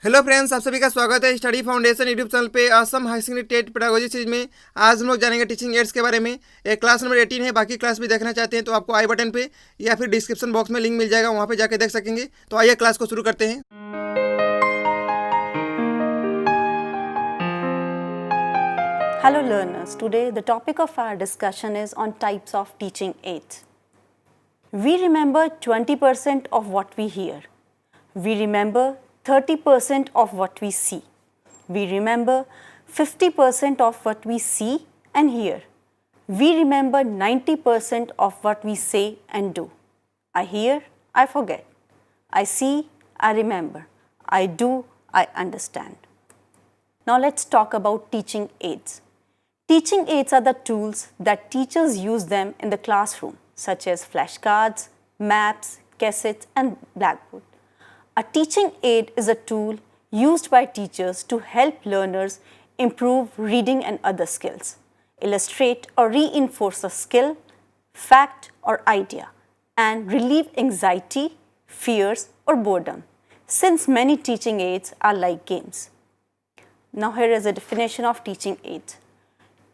Hello friends, आप सभी का स्वागत है स्टडी फाउंडेशन यूट्यूब चैनल पे Assam high secondary TET pedagogy series में। आज हम लोग जानेंगे टीचिंग एड्स के बारे में। एक क्लास नंबर 18 है, बाकी क्लास भी देखना चाहते हैं तो आपको आई बटन पे या फिर डिस्क्रिप्शन बॉक्स में लिंक मिल जाएगा, वहाँ पे जाके देख सकेंगे। तो आइए क्लास को शुरू करते हैं। Hello learners, today the topic of our discussion is on types of teaching aids. We remember 20% of what we hear. We remember 30% of what we see. We remember 50% of what we see and hear. We remember 90% of what we say and do. I hear, I forget. I see, I remember. I do, I understand. Now let's talk about teaching aids. Teaching aids are the tools that teachers use them in the classroom, such as flashcards, maps, cassettes, and blackboard. A teaching aid is a tool used by teachers to help learners improve reading and other skills, illustrate or reinforce a skill, fact, or idea, and relieve anxiety, fears, or boredom, since many teaching aids are like games. Now here is a definition of teaching aids.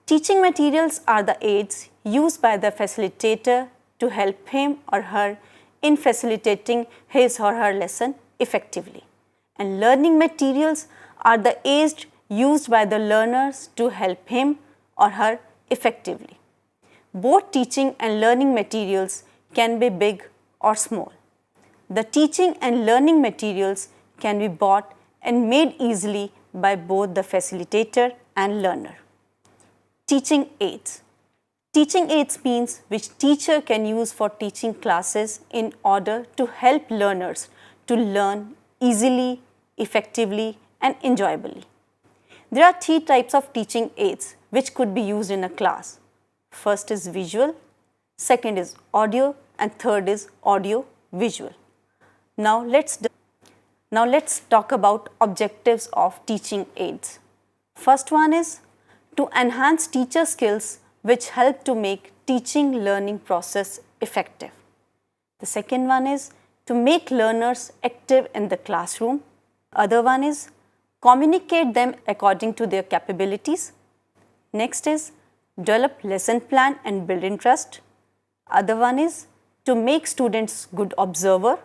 Teaching materials are the aids used by the facilitator to help him or her in facilitating his or her lesson effectively. And learning materials are the aids used by the learners to help him or her effectively. Both teaching and learning materials can be big or small. The teaching and learning materials can be bought and made easily by both the facilitator and learner. Teaching aids. Teaching aids means which teacher can use for teaching classes in order to help learners to learn easily, effectively, and enjoyably. There are three types of teaching aids which could be used in a class. First is visual, second is audio, and third is audio visual. Now let's talk about objectives of teaching aids. First one is to enhance teacher skills which help to make teaching learning process effective. The second one is to make learners active in the classroom. Other one is communicate them according to their capabilities. Next is develop lesson plan and build interest. Other one is to make students good observer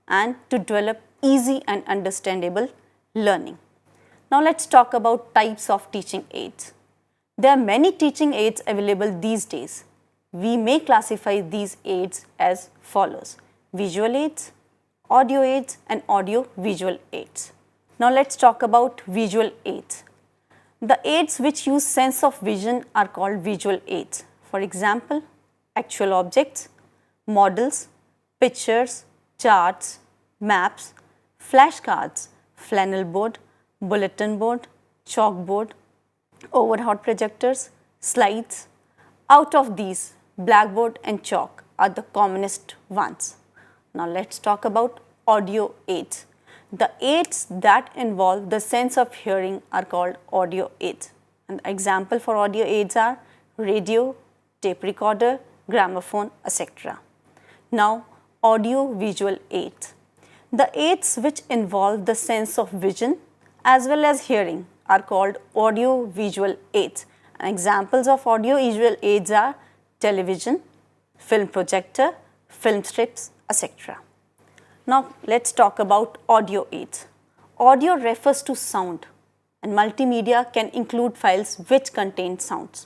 and to develop easy and understandable learning. Now let's talk about types of teaching aids. There are many teaching aids available these days. We may classify these aids as follows: visual aids, audio aids, and audio visual aids. Now let's talk about visual aids. The aids which use sense of vision are called visual aids. For example, actual objects, models, pictures, charts, maps, flashcards, flannel board, bulletin board, chalkboard, overhead projectors, slides. Out of these, blackboard and chalk are the commonest ones. Now let's talk about audio aids. The aids that involve the sense of hearing are called audio aids. An example for audio aids are radio, tape recorder, gramophone, etc. Now, audio visual aids. The aids which involve the sense of vision as well as hearing are called audio visual aids. And examples of audio visual aids are television, film projector, film strips, etc. Now let's talk about audio aids. Audio refers to sound, and multimedia can include files which contain sounds.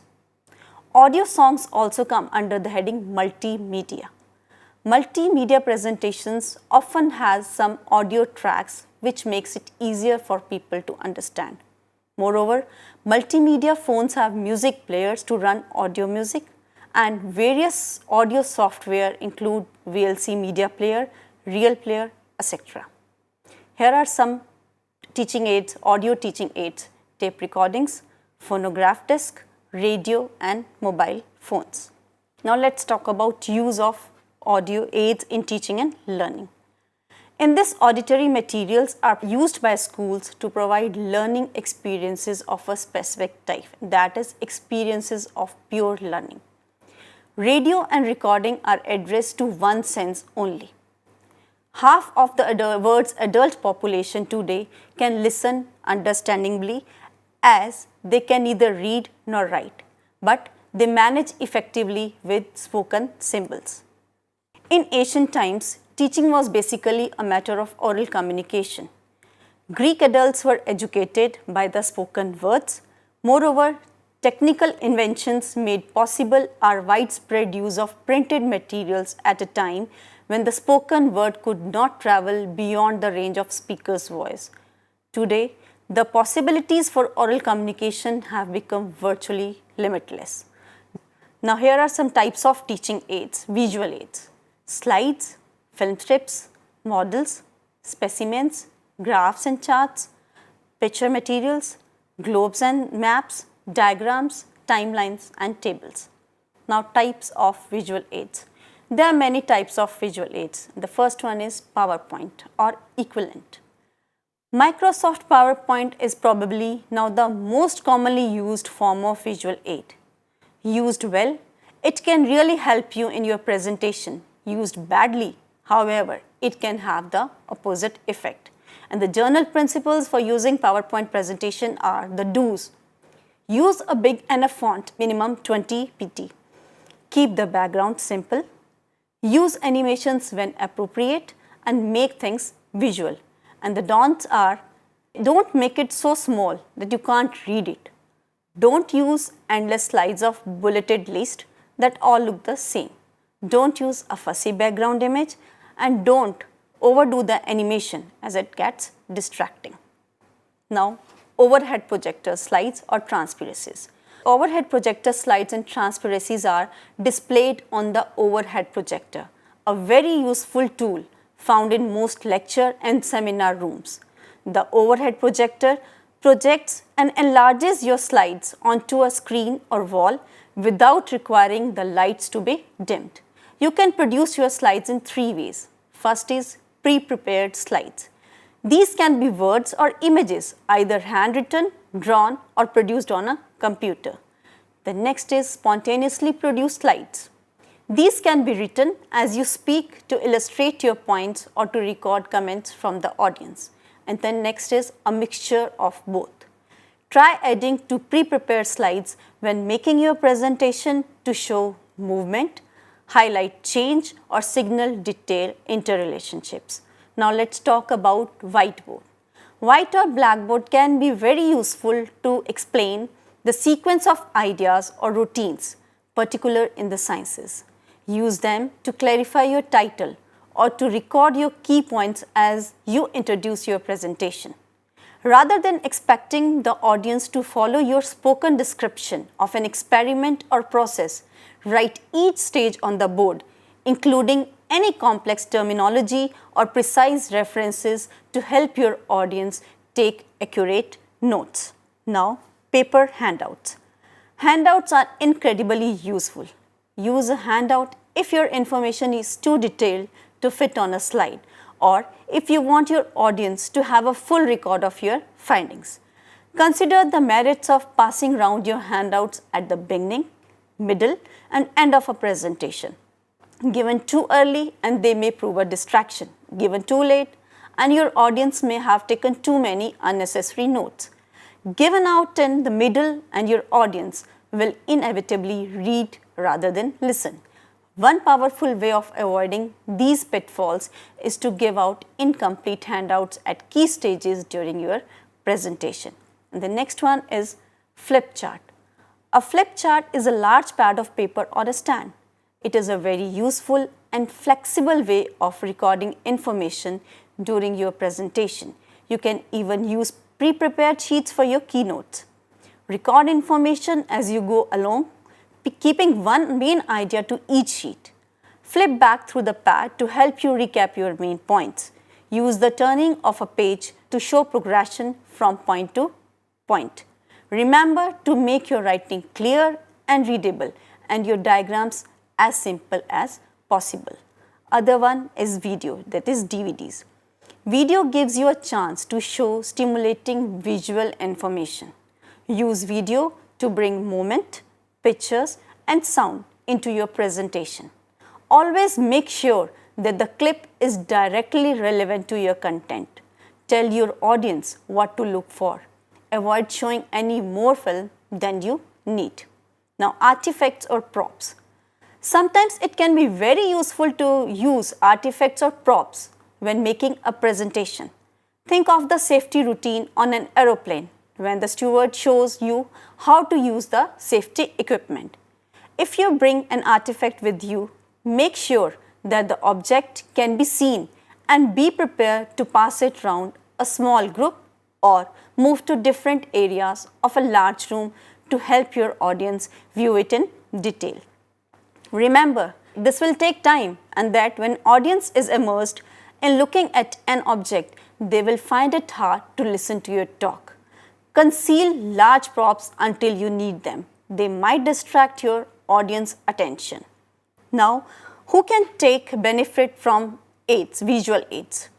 Audio songs also come under the heading multimedia. Multimedia presentations often has some audio tracks which makes it easier for people to understand. Moreover, multimedia phones have music players to run audio music, and various audio software include VLC media player, real player, etc. Here are some teaching aids, audio teaching aids: tape recordings, phonograph disc, radio, and mobile phones. Now let's talk about use of audio aids in teaching and learning. In this, auditory materials are used by schools to provide learning experiences of a specific type, that is, experiences of pure learning. Radio and recording are addressed to one sense only. Half of the world's adult population today can listen understandingly, as they can neither read nor write, but they manage effectively with spoken symbols. In ancient times, teaching was basically a matter of oral communication. Greek adults were educated by the spoken words. Moreover, technical inventions made possible our widespread use of printed materials at a time when the spoken word could not travel beyond the range of speaker's voice. Today, the possibilities for oral communication have become virtually limitless. Now, here are some types of teaching aids, visual aids: slides, film strips, models, specimens, graphs and charts, picture materials, globes and maps, diagrams, timelines and tables. Now, types of visual aids. There are many types of visual aids. The first one is PowerPoint or equivalent. Microsoft PowerPoint is probably now the most commonly used form of visual aid. Used well, it can really help you in your presentation. Used badly, however, it can have the opposite effect. And the general principles for using PowerPoint presentation are the do's. Use a big enough font, minimum 20 pt. Keep the background simple. Use animations when appropriate and make things visual. And the don'ts are: don't make it so small that you can't read it. Don't use endless slides of bulleted list that all look the same. Don't use a fussy background image, and don't overdo the animation as it gets distracting. Now, overhead projector slides or transparencies. Overhead projector slides and transparencies are displayed on the overhead projector, a very useful tool found in most lecture and seminar rooms. The overhead projector projects and enlarges your slides onto a screen or wall without requiring the lights to be dimmed. You can produce your slides in three ways. First is pre-prepared slides. These can be words or images, either handwritten, drawn, or produced on a computer. The next is spontaneously produced slides. These can be written as you speak to illustrate your points or to record comments from the audience. And then next is a mixture of both. Try adding to pre-prepared slides when making your presentation to show movement, highlight change, or signal detail interrelationships. Now let's talk about whiteboard. White or blackboard can be very useful to explain the sequence of ideas or routines, particular in the sciences. Use them to clarify your title or to record your key points as you introduce your presentation. Rather than expecting the audience to follow your spoken description of an experiment or process, write each stage on the board, including any complex terminology or precise references to help your audience take accurate notes. Now, paper handouts. Handouts are incredibly useful. Use a handout if your information is too detailed to fit on a slide, or if you want your audience to have a full record of your findings. Consider the merits of passing around your handouts at the beginning, middle, and end of a presentation. Given too early and they may prove a distraction. Given too late and your audience may have taken too many unnecessary notes. Given out in the middle and your audience will inevitably read rather than listen. One powerful way of avoiding these pitfalls is to give out incomplete handouts at key stages during your presentation. And the next one is flip chart. A flip chart is a large pad of paper or a stand. It is a very useful and flexible way of recording information during your presentation. You can even use pre-prepared sheets for your keynotes. Record information as you go along, keeping one main idea to each sheet. Flip back through the pad to help you recap your main points. Use the turning of a page to show progression from point to point. Remember to make your writing clear and readable and your diagrams as simple as possible. Other one is video, that is DVDs. Video gives you a chance to show stimulating visual information. Use video to bring movement, pictures and sound into your presentation. Always make sure that the clip is directly relevant to your content. Tell your audience what to look for. Avoid showing any more film than you need. Now, artifacts or props. Sometimes it can be very useful to use artifacts or props when making a presentation. Think of the safety routine on an aeroplane when the steward shows you how to use the safety equipment. If you bring an artifact with you, make sure that the object can be seen and be prepared to pass it around a small group or move to different areas of a large room to help your audience view it in detail. Remember, this will take time, and that when audience is immersed in looking at an object, they will find it hard to listen to your talk. Conceal large props until you need them. They might distract your audience attention. Now, who can take benefit from aids, visual aids?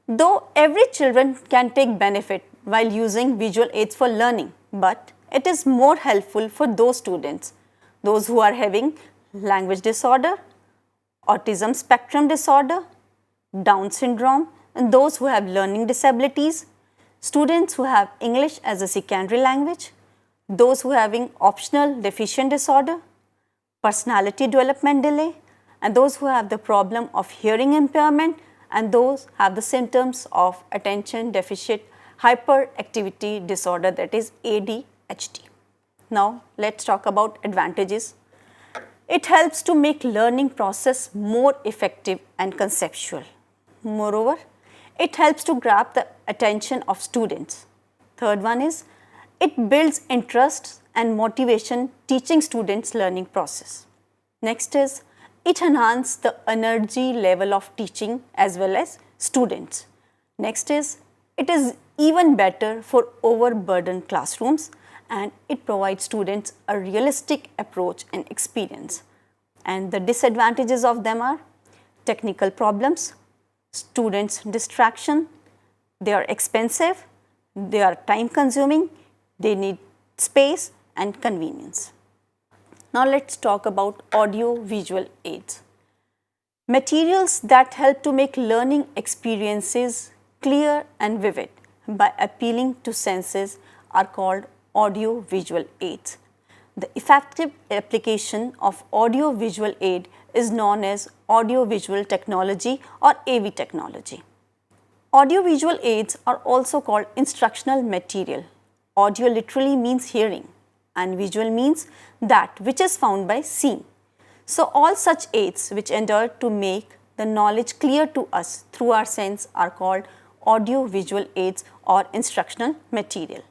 Though every children can take benefit while using visual aids for learning, but it is more helpful for those students, those who are having language disorder, autism spectrum disorder, Down syndrome, and those who have learning disabilities, students who have English as a secondary language, those who are having optional deficient disorder, personality development delay, and those who have the problem of hearing impairment, and those have the symptoms of attention deficit hyperactivity disorder, that is ADHD. Now, let's talk about advantages. It helps to make learning process more effective and conceptual. Moreover, it helps to grab the attention of students. Third one is, it builds interest and motivation teaching students learning process. Next is, it enhances the energy level of teaching as well as students. Next is, it is even better for overburdened classrooms, and it provides students a realistic approach and experience. And the disadvantages of them are technical problems, students' distraction, they are expensive, they are time consuming, they need space and convenience. Now let's talk about audio visual aids. Materials that help to make learning experiences clear and vivid by appealing to senses are called audio visual aids. The effective application of audio visual aid is known as audio visual technology or AV technology. Audio visual aids are also called instructional material. Audio literally means hearing and visual means that which is found by seeing. So all such aids which endeavor to make the knowledge clear to us through our sense are called audio visual aids or instructional material.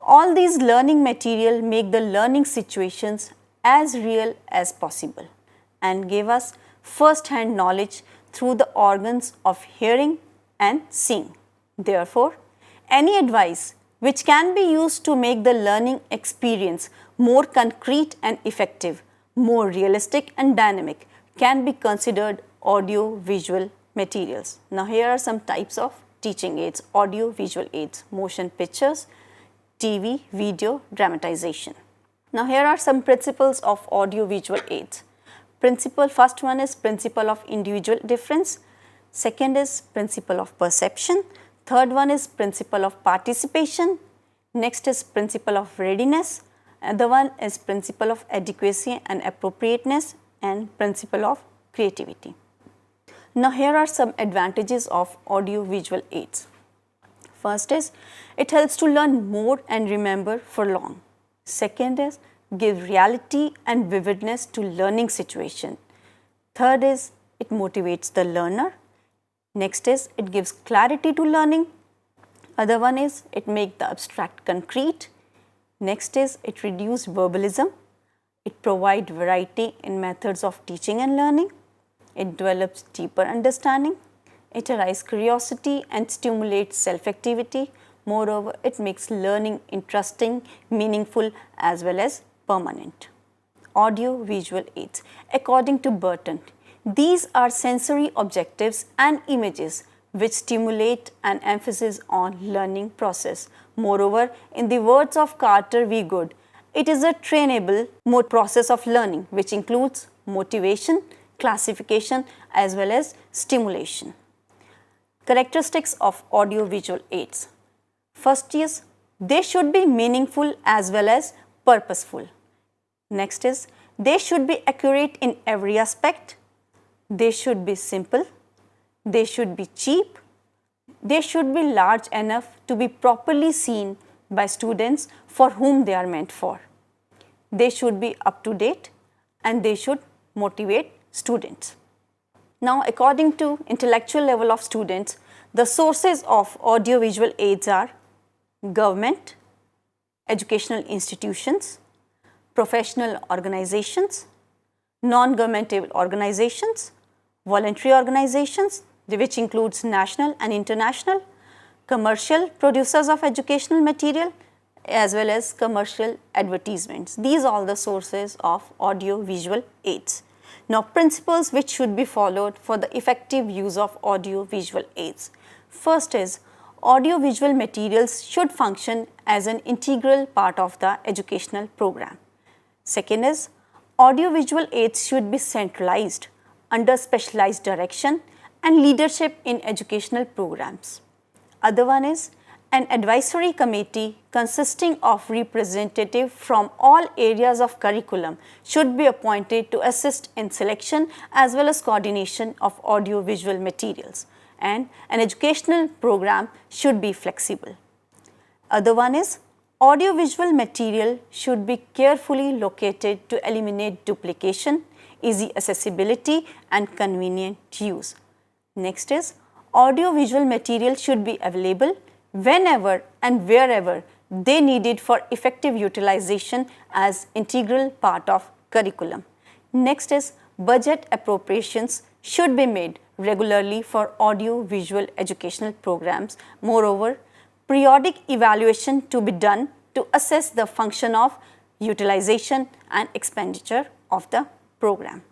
All these learning material make the learning situations as real as possible and give us first-hand knowledge through the organs of hearing and seeing. Therefore, any advice which can be used to make the learning experience more concrete and effective, more realistic and dynamic can be considered audio visual materials. Now here are some types of teaching aids, audio visual aids, motion pictures, TV, video, dramatization. Now here are some principles of audio visual aids. First one is principle of individual difference. Second is principle of perception. Third one is principle of participation. Next is principle of readiness. Another one is principle of adequacy and appropriateness, and principle of creativity. Now here are some advantages of audio visual aids. First is, it helps to learn more and remember for long. Second is, give reality and vividness to learning situation. Third is, it motivates the learner. Next is, it gives clarity to learning. Other one is, it makes the abstract concrete. Next is, it reduces verbalism. It provides variety in methods of teaching and learning. It develops deeper understanding. It arises curiosity and stimulates self-activity. Moreover, it makes learning interesting, meaningful as well as permanent. Audio visual aids. According to Burton, these are sensory objectives and images which stimulate an emphasis on learning process. Moreover, in the words of Carter V. Good, it is a trainable process of learning which includes motivation, classification as well as stimulation. Characteristics of audio-visual aids. First is they should be meaningful as well as purposeful. Next is they should be accurate in every aspect. They should be simple. They should be cheap. They should be large enough to be properly seen by students for whom they are meant for. They should be up to date and they should motivate students. Now, according to intellectual level of students, the sources of audio-visual aids are government, educational institutions, professional organizations, non-governmental organizations, voluntary organizations, which includes national and international, commercial producers of educational material, as well as commercial advertisements. These are all the sources of audio-visual aids. Now, principles which should be followed for the effective use of audio-visual aids. First is audio-visual materials should function as an integral part of the educational program. Second is audio-visual aids should be centralized under specialized direction and leadership in educational programs. Other one is an advisory committee consisting of representatives from all areas of curriculum should be appointed to assist in selection as well as coordination of audio-visual materials, and an educational program should be flexible. Other one is audio-visual material should be carefully located to eliminate duplication, easy accessibility and convenient use. Next is audio-visual material should be available whenever and wherever they needed for effective utilization as integral part of curriculum. Next is budget appropriations should be made regularly for audio-visual educational programs. Moreover, periodic evaluation to be done to assess the function of utilization and expenditure of the program.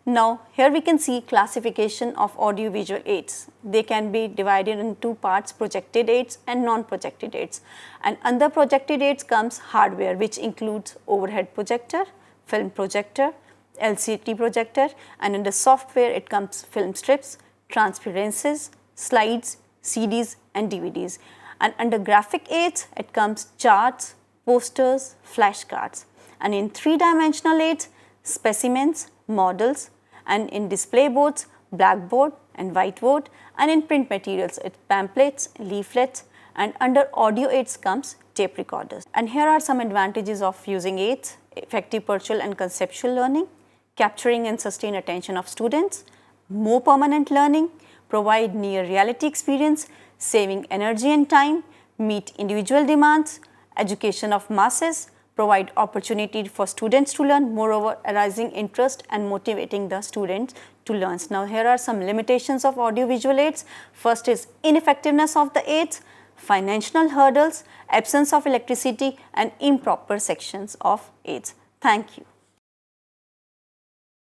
Now, here we can see classification of audio-visual aids. They can be divided in two parts, projected aids and non-projected aids. And under projected aids comes hardware, which includes overhead projector, film projector, LCD projector, and under software it comes film strips, transparencies, slides, CDs and DVDs. And under graphic aids it comes charts, posters, flashcards. And in three-dimensional aids, specimens, models, and in display boards, blackboard and whiteboard, and in print materials, it's pamphlets, leaflets, and under audio aids comes tape recorders. And here are some advantages of using aids: effective virtual and conceptual learning, capturing and sustain attention of students, more permanent learning, provide near reality experience, saving energy and time, meet individual demands, education of masses, provide opportunity for students to learn, moreover arising interest and motivating the students to learn. Now, here are some limitations of audio-visual aids. First is ineffectiveness of the aids, financial hurdles, absence of electricity and improper sections of aids. Thank you.